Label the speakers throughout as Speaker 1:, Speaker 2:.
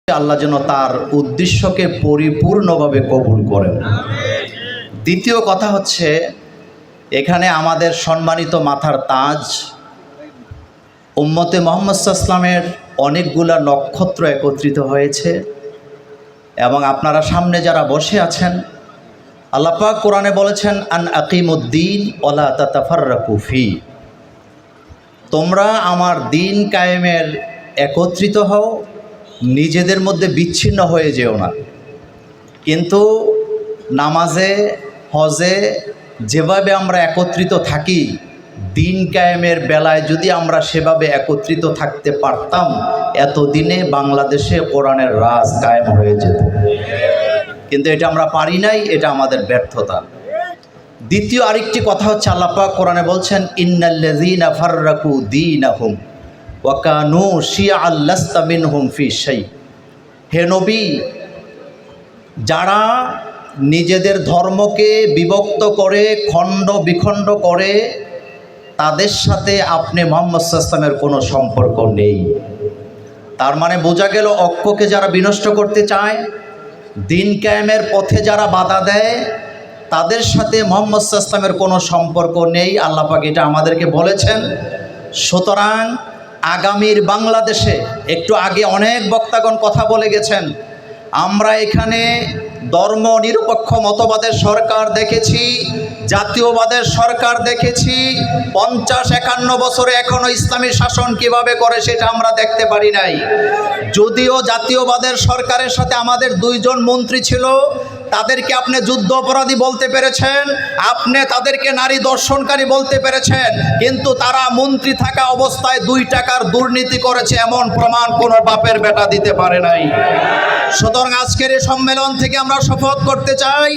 Speaker 1: আল্লাহ যেন তার উদ্দেশ্যকে পরিপূর্ণভাবে কবুল করেন। দ্বিতীয় কথা হচ্ছে, এখানে আমাদের সম্মানিত মাথার তাজ উম্মতে মুহাম্মদ সাল্লাল্লাহু আলাইহি ওয়াসাল্লামের অনেকগুলা নক্ষত্র একত্রিত হয়েছে এবং আপনারা সামনে যারা বসে আছেন, আল্লাহ পাক কোরআনে বলেছেন, আন আকিমুদ্দিন ওয়ালা তাতাফাররাকু ফি, তোমরা আমার দিন কায়েমের একত্রিত হও, নিজেদের মধ্যে বিচ্ছিন্ন হয়ে যেও না। কিন্তু নামাজে, হজে যেভাবে আমরা একত্রিত থাকি, দিন কায়েমের বেলায় যদি আমরা সেভাবে একত্রিত থাকতে পারতাম, এতদিনে বাংলাদেশে কোরআনের রাজ কায়েম হয়ে যেত। কিন্তু এটা আমরা পারি নাই, এটা আমাদের ব্যর্থতা। দ্বিতীয় আরেকটি কথা হচ্ছে, আল্লাহ পাক কোরআনে বলছেন, ইন্নাল্লাযীনা ফাররাকু দীনাহুম ওয়া কানু শিয়াআন লাস্তা মিনহুম ফি শাই। হে নবী, যারা নিজেদের ধর্মকে বিভক্ত করে, খণ্ড বিখণ্ড করে, তাদের সাথে আপনি মুহাম্মদ সাল্লাল্লাহু আলাইহি ওয়াসাল্লামের কোনো সম্পর্ক নেই। তার মানে বোঝা গেল, ঐক্যকে যারা বিনষ্ট করতে চায়, দিন কায়েমের পথে যারা বাধা দেয়, তাদের সাথে মুহাম্মদ সাল্লাল্লাহু আলাইহি ওয়াসাল্লামের কোনো সম্পর্ক নেই। আল্লাহ পাক এটা আমাদেরকে বলেছেন। সুতরাং আগামীর বাংলাদেশে, একটু আগে অনেক বক্তাগণ কথা বলে গেছেন, আমরা এখানে ধর্ম নিরপেক্ষ মতবাদের সরকার দেখেছি, জাতীয়বাদের সরকার দেখেছি। 50-51 বছরে এখনো ইসলামী শাসন কিভাবে করে সেটা আমরা দেখতে পারি নাই। যদিও জাতীয়বাদের সরকারের সাথে আমাদের 2 জন মন্ত্রী ছিল, তাদেরকে আপনি যুদ্ধ অপরাধী বলতে পেরেছেন, আপনি তাদেরকে নারী দর্শনকারী বলতে পেরেছেন, কিন্তু তারা মন্ত্রী থাকা অবস্থায় 2 টাকার দুর্নীতি করেছে এমন প্রমাণ কোনো বাপের বেটা দিতে পারে নাই। সুতরাং আজকের এই সম্মেলন থেকে আমরা শপথ করতে চাই,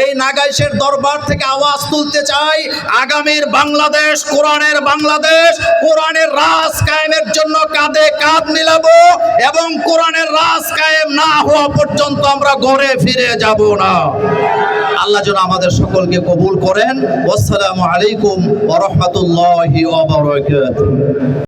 Speaker 1: এই নাগাইশের দরবার থেকে আওয়াজ তুলতে চাই, আগামীর বাংলাদেশ কোরআনের বাংলাদেশ, কোরআনের রাজ কায়েমের জন্য কাঁধে কাঁধ মিলাবো এবং কোরআনের রাজ কায়েম না হওয়া পর্যন্ত আমরা ঘরে ফিরে যাব না। আল্লাহ যেন আমাদের সকলকে কবুল করেন। আসসালামু আলাইকুম ওয়া রাহমাতুল্লাহি ওয়া বারাকাতুহু।